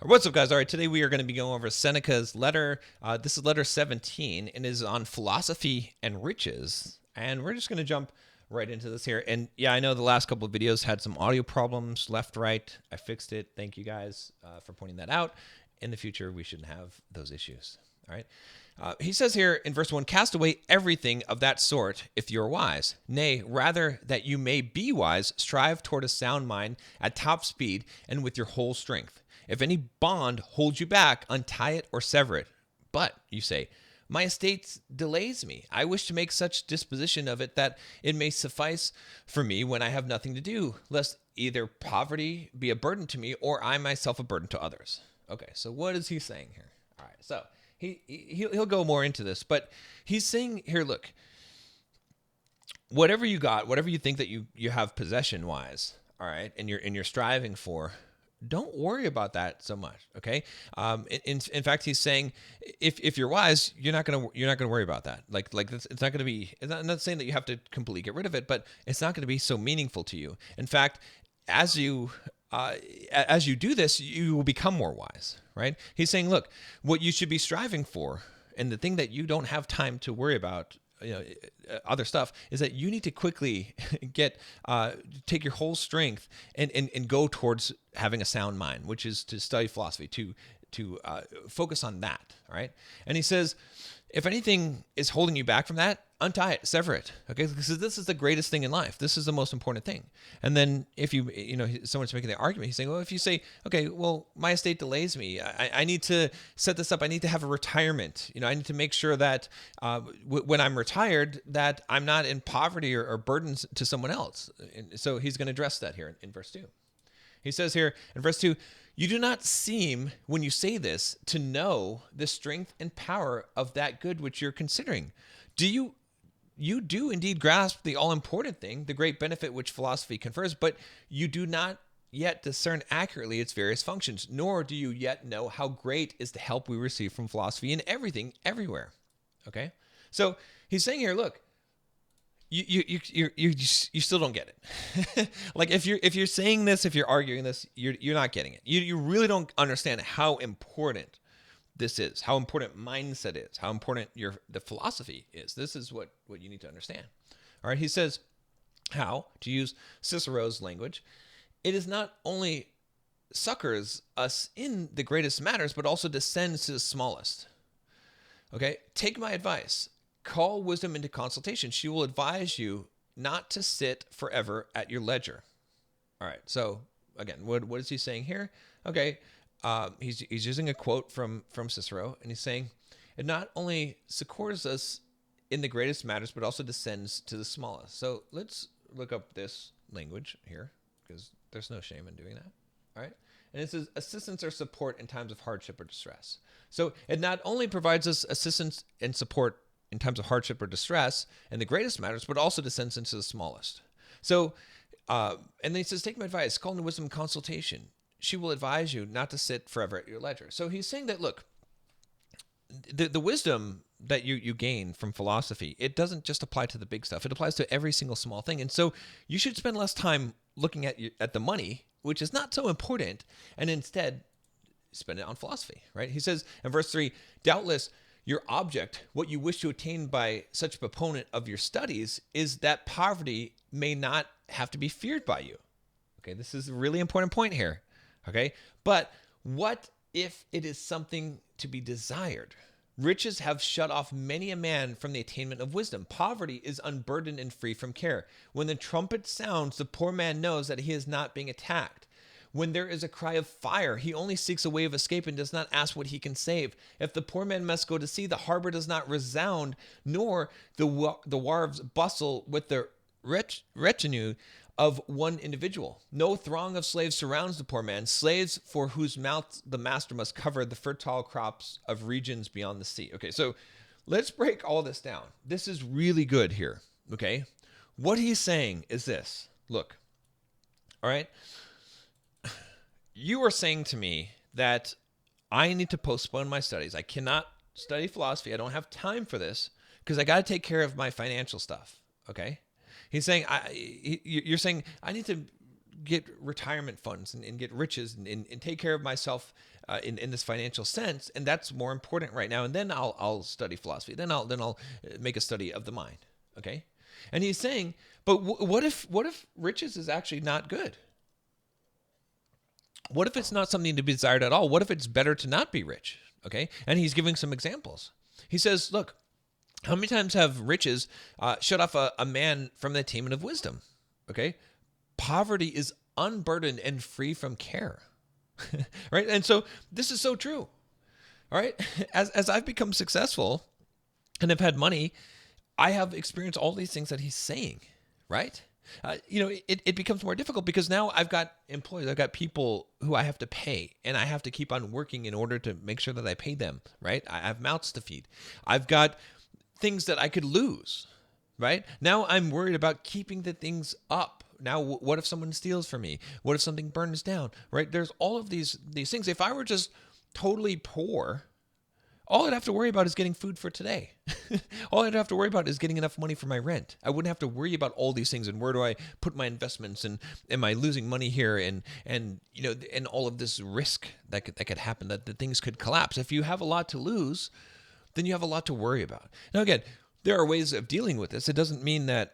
What's up, guys? All right, today we are going to be going over Seneca's letter. This is letter 17 and is on philosophy and riches. And we're just going to jump right into this here. And yeah, I know the last couple of videos had some audio problems left, right. I fixed it. Thank you guys for pointing that out. In the future, we shouldn't have those issues. All right. He says here in verse 1, cast away everything of that sort if you're wise. Nay, rather that you may be wise, strive toward a sound mind at top speed and with your whole strength. If any bond holds you back, untie it or sever it. But, you say, my estate delays me. I wish to make such disposition of it that it may suffice for me when I have nothing to do, lest either poverty be a burden to me or I myself a burden to others. Okay, so what is he saying here? All right, so he'll go more into this, but he's saying here, look, whatever you got, whatever you think that you have possession wise, all right, and you're striving for, don't worry about that so much. Okay. In fact, he's saying if you're wise, you're not gonna worry about that. Like it's not gonna be. I'm not saying that you have to completely get rid of it, but it's not gonna be so meaningful to you. In fact, as you do this, you will become more wise. Right? He's saying, look, what you should be striving for, and the thing that you don't have time to worry about, other stuff, is that you need to quickly take your whole strength and go towards having a sound mind, which is to study philosophy, to focus on that. All right. And he says, if anything is holding you back from that, untie it, sever it. Okay. Because this is the greatest thing in life. This is the most important thing. And then if someone's making the argument, he's saying, well, if you say, okay, well, my estate delays me. I need to set this up. I need to have a retirement. I need to make sure that when I'm retired, that I'm not in poverty or burdens to someone else. And so he's going to address that here in verse 2. He says here in verse 2, you do not seem, when you say this, to know the strength and power of that good which you're considering. You do indeed grasp the all-important thing, the great benefit which philosophy confers, but you do not yet discern accurately its various functions, nor do you yet know how great is the help we receive from philosophy in everything, everywhere. Okay? So he's saying here, look, you still don't get it. Like if you're saying this, if you're arguing this, you're not getting it. You really don't understand how important this is, how important mindset is, how important the philosophy is. This is what you need to understand. All right, he says, how, to use Cicero's language, it is not only succors us in the greatest matters, but also descends to the smallest. Okay, take my advice. Call wisdom into consultation. She will advise you not to sit forever at your leisure. All right. So again, what is he saying here? Okay. He's using a quote from Cicero, and he's saying it not only succors us in the greatest matters, but also descends to the smallest. So let's look up this language here, because there's no shame in doing that. All right. And it says assistance or support in times of hardship or distress. So it not only provides us assistance and support in times of hardship or distress and the greatest matters, but also descends into the smallest. So, and then he says, take my advice, call into wisdom and consultation. She will advise you not to sit forever at your leisure. So he's saying that, look, the wisdom that you gain from philosophy, it doesn't just apply to the big stuff. It applies to every single small thing. And so you should spend less time looking at the money, which is not so important, and instead spend it on philosophy, right? He says in verse 3, doubtless your object, what you wish to attain by such a proponent of your studies, is that poverty may not have to be feared by you. Okay, this is a really important point here. Okay, but what if it is something to be desired? Riches have shut off many a man from the attainment of wisdom. Poverty is unburdened and free from care. When the trumpet sounds, the poor man knows that he is not being attacked. When there is a cry of fire, he only seeks a way of escape and does not ask what he can save. If the poor man must go to sea, the harbor does not resound, nor the wharves bustle with the retinue of one individual. No throng of slaves surrounds the poor man, slaves for whose mouth the master must cover the fertile crops of regions beyond the sea. Okay, so let's break all this down. This is really good here, okay? What he's saying is this. Look, all right? You are saying to me that I need to postpone my studies. I cannot study philosophy. I don't have time for this because I got to take care of my financial stuff. Okay. He's saying, you're saying I need to get retirement funds and get riches and take care of myself in this financial sense, and that's more important right now. And then I'll study philosophy. Then I'll make a study of the mind. Okay, and he's saying, but what if riches is actually not good? What if it's not something to be desired at all? What if it's better to not be rich? Okay, and he's giving some examples. He says, look, how many times have riches shut off a man from the attainment of wisdom? Okay, poverty is unburdened and free from care. Right? And so this is so true. All right. As I've become successful and have had money, I have experienced all these things that he's saying. Right? It becomes more difficult because now I've got employees, I've got people who I have to pay, and I have to keep on working in order to make sure that I pay them. Right? I have mouths to feed. I've got things that I could lose. Right? Now I'm worried about keeping the things up. Now, what if someone steals from me? What if something burns down? Right? There's all of these things. If I were just totally poor, all I'd have to worry about is getting food for today. All I'd have to worry about is getting enough money for my rent. I wouldn't have to worry about all these things and where do I put my investments and am I losing money here and all of this risk that could happen, that the things could collapse. If you have a lot to lose, then you have a lot to worry about. Now, again, there are ways of dealing with this. It doesn't mean that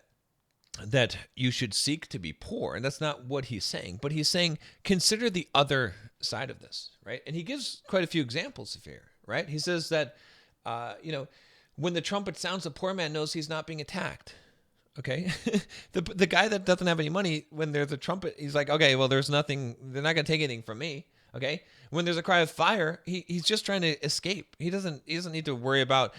you should seek to be poor. And that's not what he's saying. But he's saying, consider the other side of this, right? And he gives quite a few examples of here, right? He says that, when the trumpet sounds, the poor man knows he's not being attacked. Okay. The guy that doesn't have any money, when there's a trumpet, he's like, okay, well, there's nothing, they're not going to take anything from me. Okay. When there's a cry of fire, he's just trying to escape. He doesn't need to worry about,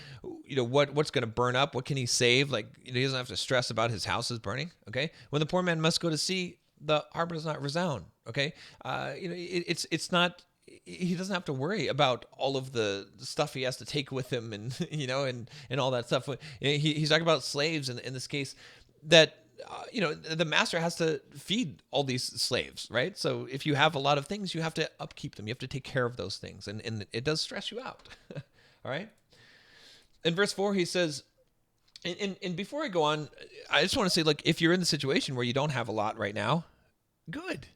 what's going to burn up. What can he save? Like, he doesn't have to stress about his house is burning. Okay. When the poor man must go to sea, the harbor does not resound. Okay. It's not, he doesn't have to worry about all of the stuff he has to take with him and, and all that stuff. He's talking about slaves in this case that, the master has to feed all these slaves, right? So if you have a lot of things, you have to upkeep them. You have to take care of those things. And it does stress you out. All right. In verse 4, he says, and before I go on, I just want to say, like, if you're in the situation where you don't have a lot right now, good.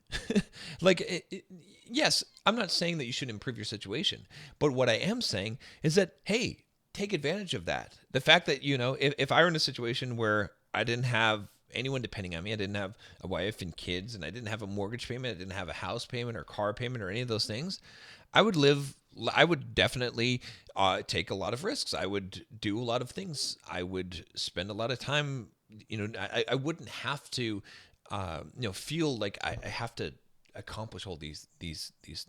Yes, I'm not saying that you should improve your situation, but what I am saying is that, hey, take advantage of that. The fact that, if I were in a situation where I didn't have anyone depending on me, I didn't have a wife and kids, and I didn't have a mortgage payment, I didn't have a house payment or car payment or any of those things, I would definitely take a lot of risks. I would do a lot of things. I would spend a lot of time, I wouldn't have to, feel like I have to accomplish all these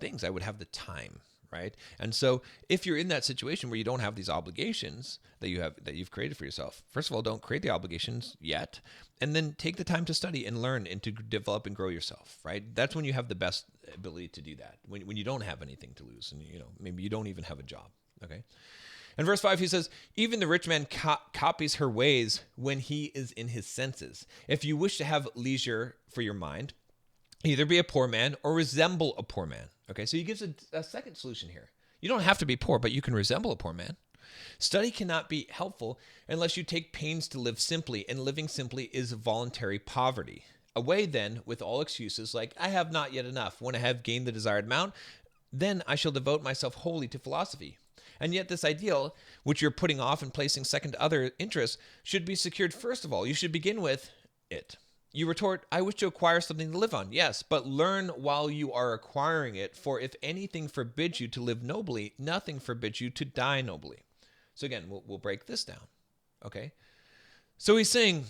things. I would have the time, right? And so if you're in that situation where you don't have these obligations that you've created for yourself, first of all, don't create the obligations yet, and then take the time to study and learn and to develop and grow yourself, right? That's when you have the best ability to do that, when you don't have anything to lose and maybe you don't even have a job. Okay. In verse 5, he says, even the rich man copies her ways when he is in his senses. If you wish to have leisure for your mind, either be a poor man or resemble a poor man. Okay, so he gives a second solution here. You don't have to be poor, but you can resemble a poor man. Study cannot be helpful unless you take pains to live simply, and living simply is voluntary poverty. Away then with all excuses like, I have not yet enough. When I have gained the desired amount, then I shall devote myself wholly to philosophy. And yet this ideal, which you're putting off and placing second to other interests, should be secured first of all. You should begin with it. You retort, I wish to acquire something to live on. Yes, but learn while you are acquiring it, for if anything forbids you to live nobly, nothing forbids you to die nobly. So again, we'll break this down. Okay? So he's saying,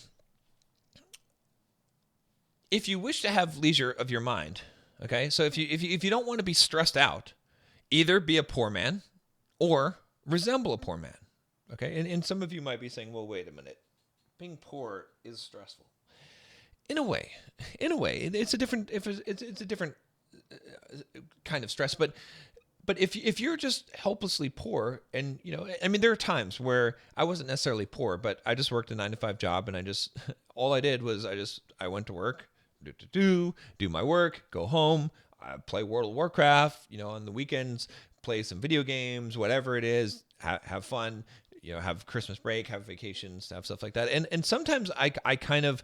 if you wish to have leisure of your mind, okay? So if you don't want to be stressed out, either be a poor man or resemble a poor man. Okay? And some of you might be saying, well, wait a minute. Being poor is stressful. In a way, it's a different kind of stress. But if you're just helplessly poor, and there are times where I wasn't necessarily poor, but I just worked a 9-to-5 job, and all I did was I went to work, do my work, go home, play World of Warcraft, on the weekends, play some video games, whatever it is, have fun, have Christmas break, have vacations, have stuff like that, and sometimes I kind of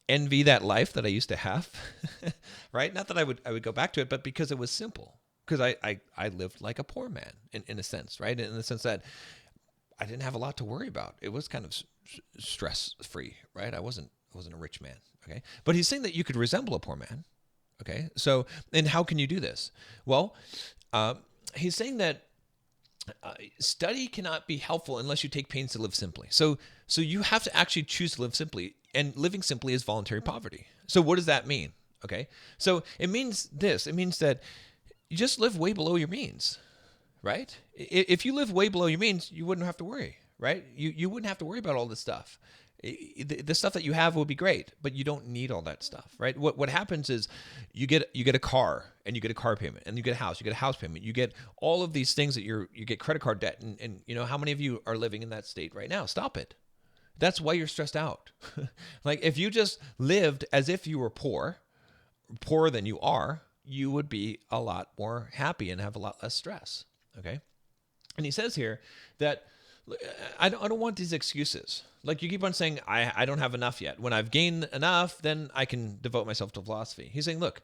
envy that life that I used to have, right? Not that I would go back to it, but because it was simple. Because I lived like a poor man in a sense, right? In the sense that I didn't have a lot to worry about. It was kind of stress free, right? I wasn't a rich man, okay? But he's saying that you could resemble a poor man, okay? So, and how can you do this? Well, he's saying that study cannot be helpful unless you take pains to live simply. So you have to actually choose to live simply, and living simply is voluntary poverty. So what does that mean? Okay, so it means this. It means that you just live way below your means, right? If you live way below your means, you wouldn't have to worry, right? You wouldn't have to worry about all this stuff. The stuff that you have will be great, but you don't need all that stuff, right? What happens is you get a car, and you get a car payment, and you get a house, you get a house payment, you get all of these things that you get credit card debt, and you know how many of you are living in that state right now? Stop it. That's why you're stressed out. Like if you just lived as if you were poorer than you are, you would be a lot more happy and have a lot less stress. Okay, and he says here that I don't want these excuses. Like you keep on saying, I don't have enough yet. When I've gained enough, then I can devote myself to philosophy. He's saying, look,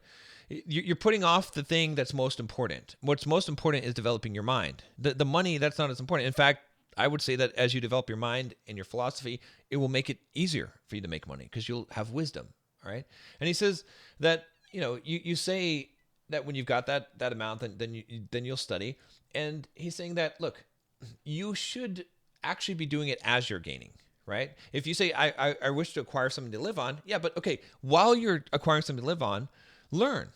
you're putting off the thing that's most important. What's most important is developing your mind. The money, that's not as important. In fact, I would say that as you develop your mind and your philosophy, it will make it easier for you to make money because you'll have wisdom. All right. And he says that, you say that when you've got that amount, then you'll study. And he's saying that, look, you should actually be doing it as you're gaining, right? If you say, I wish to acquire something to live on, yeah, but okay, while you're acquiring something to live on, learn,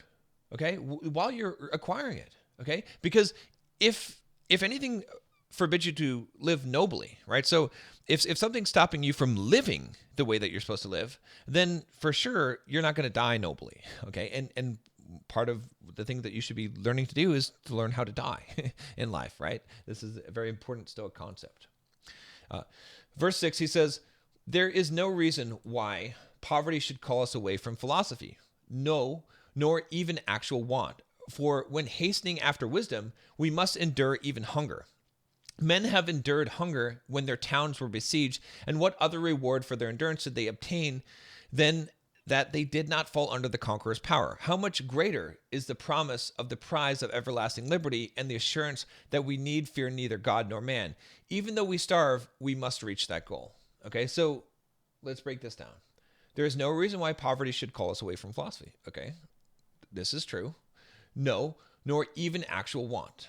okay? While you're acquiring it, okay? Because if anything forbids you to live nobly, right? So if something's stopping you from living the way that you're supposed to live, then for sure you're not going to die nobly, okay? And part of the thing that you should be learning to do is to learn how to die in life, right? This is a very important Stoic concept. Verse 6, he says, there is no reason why poverty should call us away from philosophy. No, nor even actual want. For when hastening after wisdom, we must endure even hunger. Men have endured hunger when their towns were besieged, and what other reward for their endurance did they obtain than that they did not fall under the conqueror's power? How much greater is the promise of the prize of everlasting liberty and the assurance that we need fear neither God nor man? Even though we starve, we must reach that goal. Okay, so let's break this down. There is no reason why poverty should call us away from philosophy. Okay, this is true. No, nor even actual want,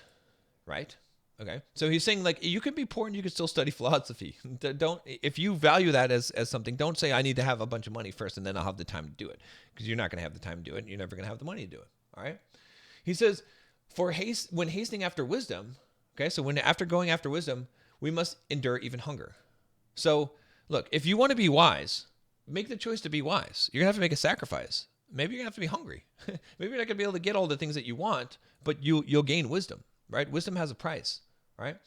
right? Okay, so he's saying like you could be poor and you could still study philosophy. Don't, if you value that as something, don't say I need to have a bunch of money first and then I'll have the time to do it, because you're not going to have the time to do it. And you're never going to have the money to do it. All right. He says, when hastening after wisdom, okay, so when after going after wisdom, we must endure even hunger. So look, if you want to be wise, make the choice to be wise. You're gonna have to make a sacrifice. Maybe you're gonna have to be hungry. Maybe you're not gonna be able to get all the things that you want, but you'll gain wisdom, right? Wisdom has a price. Right?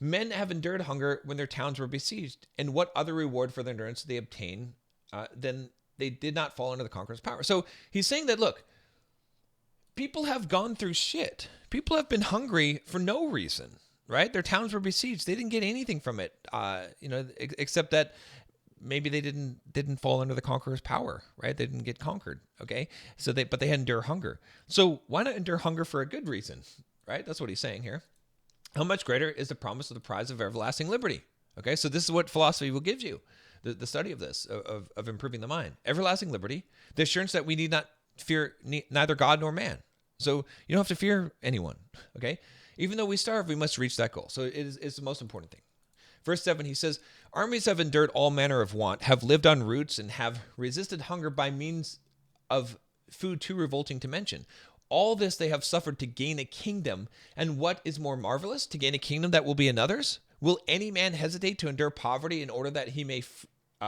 Men have endured hunger when their towns were besieged, and what other reward for their endurance did they obtain than they did not fall under the conqueror's power? So he's saying that, look, people have gone through shit. People have been hungry for no reason, right? Their towns were besieged. They didn't get anything from it, except that maybe they didn't fall under the conqueror's power, right? They didn't get conquered, okay? But they had endured hunger. So why not endure hunger for a good reason, right? That's what he's saying here. How much greater is the promise of the prize of everlasting liberty? Okay, so this is what philosophy will give you, the study of this, of improving the mind. Everlasting liberty, the assurance that we need not fear neither God nor man. So you don't have to fear anyone, okay? Even though we starve, we must reach that goal. So it's the most important thing. Verse 7, he says, armies have endured all manner of want, have lived on roots, and have resisted hunger by means of food too revolting to mention. All this they have suffered to gain a kingdom. And what is more marvelous, to gain a kingdom that will be another's? Will any man hesitate to endure poverty in order that he may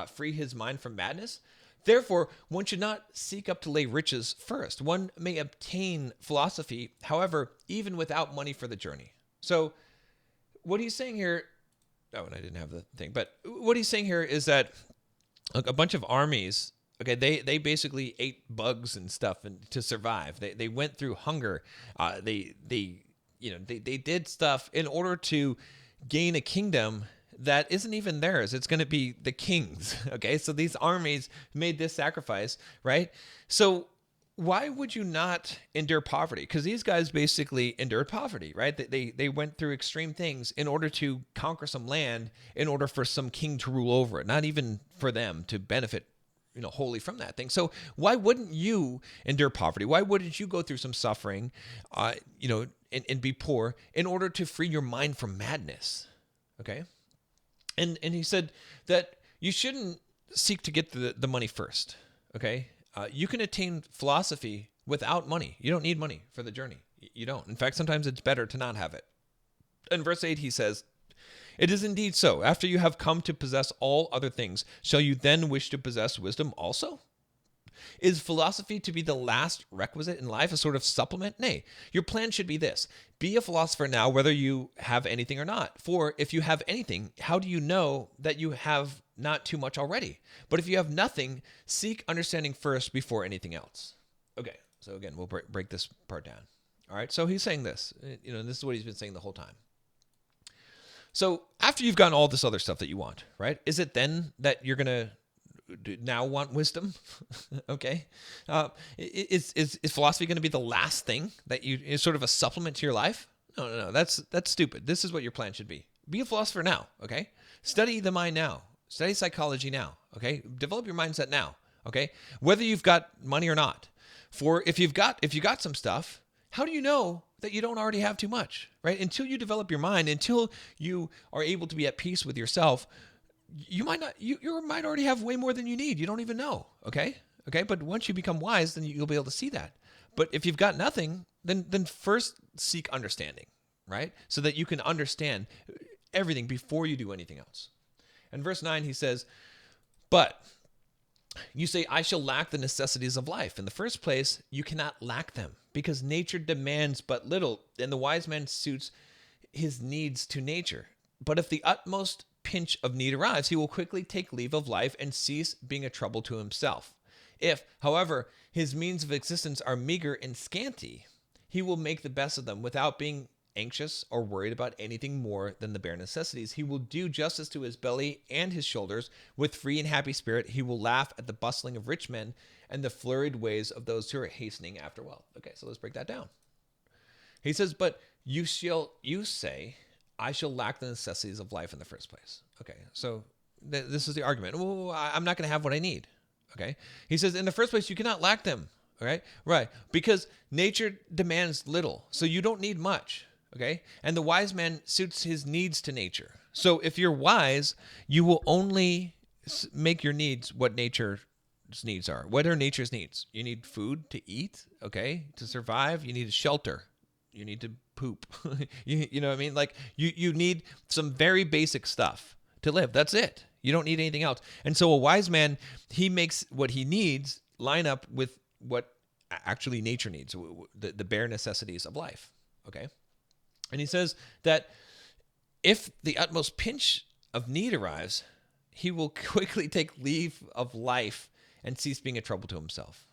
free his mind from madness? Therefore, one should not seek up to lay riches first. One may obtain philosophy, however, even without money for the journey. So what he's saying here, oh, and I didn't have the thing, but what he's saying here is that a bunch of armies, okay, they basically ate bugs and stuff to survive. They went through hunger. They did stuff in order to gain a kingdom that isn't even theirs. It's going to be the king's. Okay. So these armies made this sacrifice, right? So why would you not endure poverty? Because these guys basically endured poverty, right? They went through extreme things in order to conquer some land, in order for some king to rule over it, not even for them to benefit, wholly from that thing. So why wouldn't you endure poverty? Why wouldn't you go through some suffering, and be poor in order to free your mind from madness? Okay. And he said that you shouldn't seek to get the money first. Okay. You can attain philosophy without money. You don't need money for the journey. You don't. In fact, sometimes it's better to not have it. In verse 8, he says, "It is indeed so. After you have come to possess all other things, shall you then wish to possess wisdom also? Is philosophy to be the last requisite in life, a sort of supplement? Nay, your plan should be this. Be a philosopher now, whether you have anything or not. For if you have anything, how do you know that you have not too much already? But if you have nothing, seek understanding first before anything else." Okay, so again, we'll break this part down. All right, so he's saying this. This is what he's been saying the whole time. So after you've gotten all this other stuff that you want, right, is it then that you're going to now want wisdom? Okay. Is philosophy going to be the last thing that is sort of a supplement to your life? No. That's stupid. This is what your plan should be. Be a philosopher now. Okay. Study the mind now. Study psychology now. Okay. Develop your mindset now. Okay. Whether you've got money or not. For if you got some stuff, how do you know that you don't already have too much, right? Until you develop your mind, until you are able to be at peace with yourself, you might not, you might already have way more than you need. You don't even know. Okay. But once you become wise, then you'll be able to see that. But if you've got nothing, then first seek understanding, right? So that you can understand everything before you do anything else. And verse 9, he says, "But you say, I shall lack the necessities of life. In the first place, you cannot lack them, because nature demands but little, and the wise man suits his needs to nature. But if the utmost pinch of need arrives, he will quickly take leave of life and cease being a trouble to himself. If, however, his means of existence are meager and scanty, he will make the best of them without being anxious or worried about anything more than the bare necessities. He will do justice to his belly and his shoulders. With free and happy spirit, he will laugh at the bustling of rich men and the flurried ways of those who are hastening after wealth." Okay, so let's break that down. He says, "But you say, I shall lack the necessities of life in the first place." Okay, so this is the argument. Well, I'm not going to have what I need. Okay, he says, in the first place, you cannot lack them. All right, right, because nature demands little, so you don't need much. Okay, and the wise man suits his needs to nature. So if you're wise, you will only make your needs what nature's needs are. What are nature's needs? You need food to eat. Okay, to survive, you need a shelter. You need to poop. you know what I mean? Like you need some very basic stuff to live. That's it. You don't need anything else. And so a wise man, he makes what he needs line up with what actually nature needs, the bare necessities of life. Okay. And he says that if the utmost pinch of need arrives, he will quickly take leave of life and cease being a trouble to himself.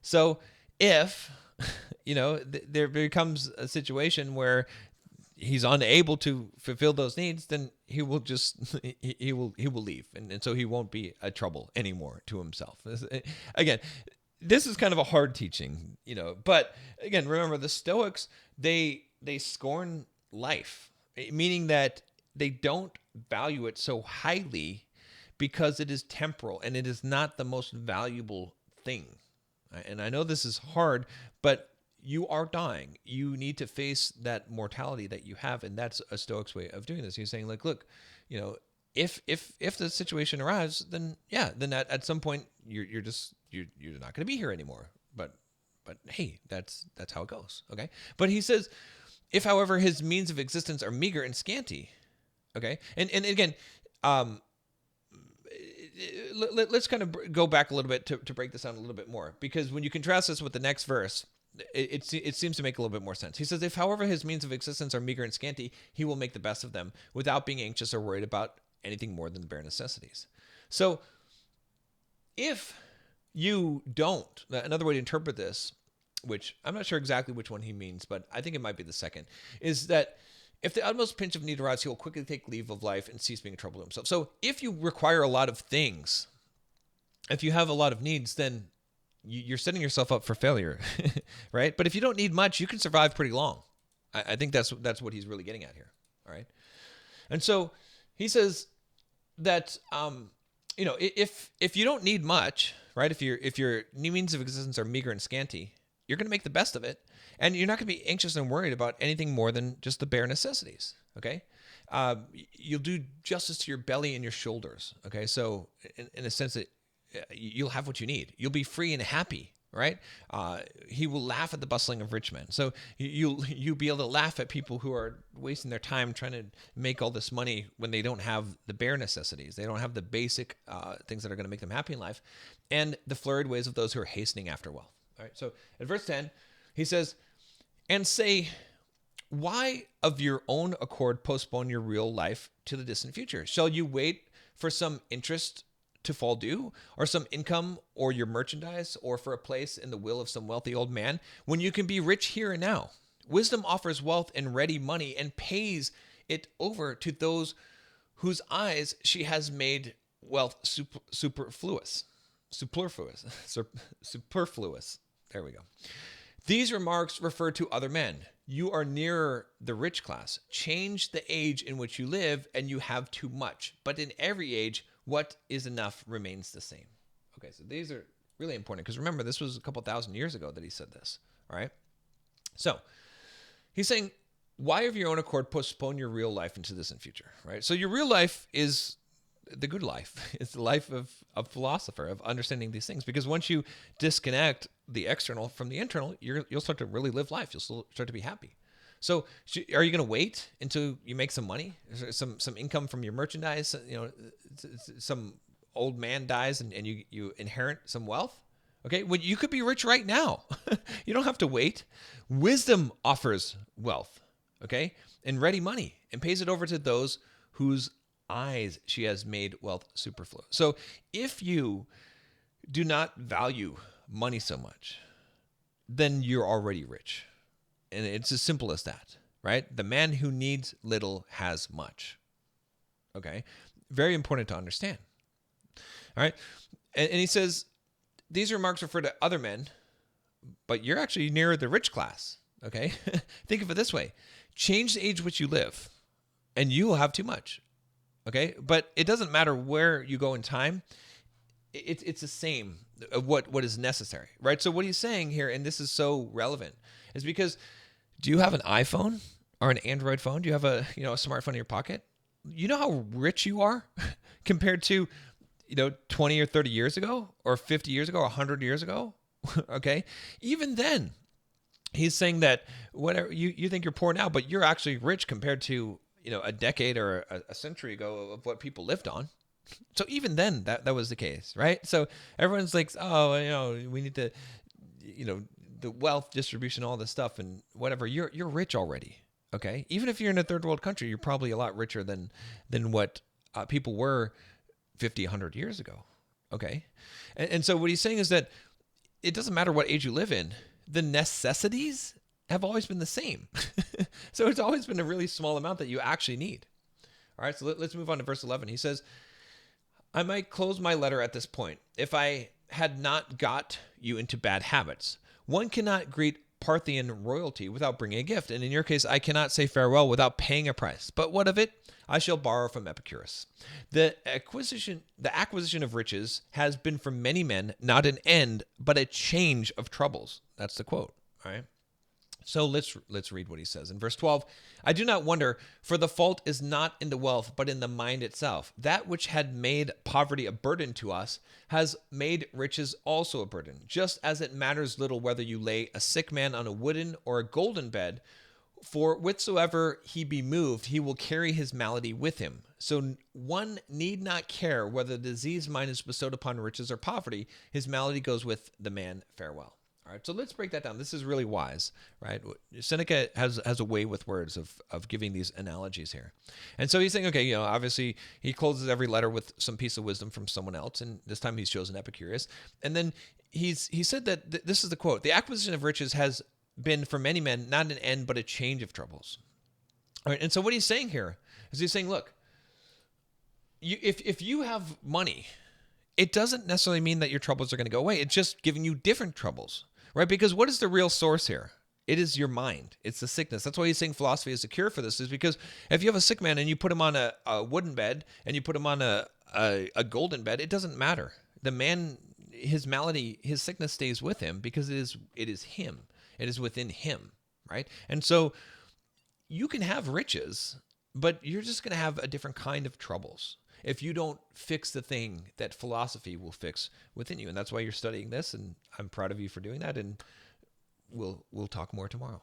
So if there becomes a situation where he's unable to fulfill those needs, then he will just he will leave, and so he won't be a trouble anymore to himself. Again, this is kind of a hard teaching, but again, remember the Stoics, they scorn life, meaning that they don't value it so highly because it is temporal and it is not the most valuable thing. And I know this is hard, but you are dying. You need to face that mortality that you have, and that's a Stoic's way of doing this. He's saying, like, look, if the situation arrives, then at some point you're not going to be here anymore. But hey, that's how it goes. Okay. But he says, if, however, his means of existence are meager and scanty. Okay. And again, let's kind of go back a little bit to break this down a little bit more, because when you contrast this with the next verse, it seems to make a little bit more sense. He says, if, however, his means of existence are meager and scanty, he will make the best of them without being anxious or worried about anything more than the bare necessities. So if you don't, another way to interpret this, which I'm not sure exactly which one he means, but I think it might be the second, is that If the utmost pinch of need arrives, he will quickly take leave of life and cease being a trouble to himself. So if you require a lot of things, if you have a lot of needs, then you're setting yourself up for failure, right? But if you don't need much, you can survive pretty long. I think that's what he's really getting at here, all right? And so he says that if you don't need much, right? If your means of existence are meager and scanty, you're going to make the best of it, and you're not going to be anxious and worried about anything more than just the bare necessities. Okay, you'll do justice to your belly and your shoulders. Okay, so in a sense that you'll have what you need. You'll be free and happy. Right? He will laugh at the bustling of rich men. So you'll be able to laugh at people who are wasting their time trying to make all this money when they don't have the bare necessities. They don't have the basic things that are going to make them happy in life, and the flurried ways of those who are hastening after wealth. All right. So at verse 10, he says, "And say, why of your own accord postpone your real life to the distant future? Shall you wait for some interest to fall due, or some income, or your merchandise, or for a place in the will of some wealthy old man, when you can be rich here and now? Wisdom offers wealth and ready money, and pays it over to those whose eyes she has made wealth superfluous. There we go. These remarks refer to other men. You are nearer the rich class. Change the age in which you live, and you have too much. But in every age, what is enough remains the same." Okay, so these are really important because remember, this was a couple thousand years ago that he said this. All right. So he's saying, why of your own accord postpone your real life into this and future? Right. So your real life is the good life. It's the life of a philosopher, of understanding these things. Because once you disconnect the external from the internal, you'll start to really live life. You'll start to be happy. So are you going to wait until you make some money, some income from your merchandise? Some old man dies and you inherit some wealth. Okay, well, you could be rich right now. You don't have to wait. Wisdom offers wealth, okay, and ready money, and pays it over to those whose eyes she has made wealth superfluous. So if you do not value money so much, then you're already rich. And it's as simple as that, right? The man who needs little has much. Okay? Very important to understand. All right? And he says, these remarks refer to other men, but you're actually near the rich class. Okay? Think of it this way. Change the age which you live, and you will have too much. Okay? But it doesn't matter where you go in time. It's the same of what is necessary, right? So what he's saying here, and this is so relevant, is because do you have an iPhone or an Android phone? Do you have a smartphone in your pocket? You know how rich you are compared to 20 or 30 years ago, or 50 years ago, or 100 years ago. Okay, even then, he's saying that whatever you think you're poor now, but you're actually rich compared to a decade or a century ago of what people lived on. So even then, that was the case, right? So everyone's like, oh, we need to, the wealth distribution, all this stuff and whatever. You're rich already, okay? Even if you're in a third world country, you're probably a lot richer than what people were 50, 100 years ago, okay? And so what he's saying is that it doesn't matter what age you live in. The necessities have always been the same. So it's always been a really small amount that you actually need. All right, so let's move on to verse 11. He says, I might close my letter at this point if I had not got you into bad habits. One cannot greet Parthian royalty without bringing a gift, and in your case, I cannot say farewell without paying a price. But what of it? I shall borrow from Epicurus. The acquisition of riches has been for many men not an end, but a change of troubles. That's the quote. All right. So let's read what he says in verse 12. I do not wonder, for the fault is not in the wealth, but in the mind itself. That which had made poverty a burden to us has made riches also a burden, just as it matters little whether you lay a sick man on a wooden or a golden bed, for whithersoever he be moved, he will carry his malady with him. So one need not care whether the diseased mind is bestowed upon riches or poverty. His malady goes with the man. Farewell. All right, so let's break that down. This is really wise, right? Seneca has a way with words of giving these analogies here. And so he's saying, okay, obviously he closes every letter with some piece of wisdom from someone else, and this time he's chosen Epicurus. And then he said that this is the quote, the acquisition of riches has been for many men not an end, but a change of troubles. All right. And so what he's saying here is he's saying, look, if you have money, it doesn't necessarily mean that your troubles are going to go away. It's just giving you different troubles, right? Because what is the real source here? It is your mind. It's the sickness. That's why he's saying philosophy is the cure for this, is because if you have a sick man and you put him on a wooden bed and you put him on a golden bed, it doesn't matter. The man, his malady, his sickness stays with him because it is him. It is within him, right? And so you can have riches, but you're just going to have a different kind of troubles if you don't fix the thing that philosophy will fix within you. And that's why you're studying this, and I'm proud of you for doing that. And we'll talk more tomorrow.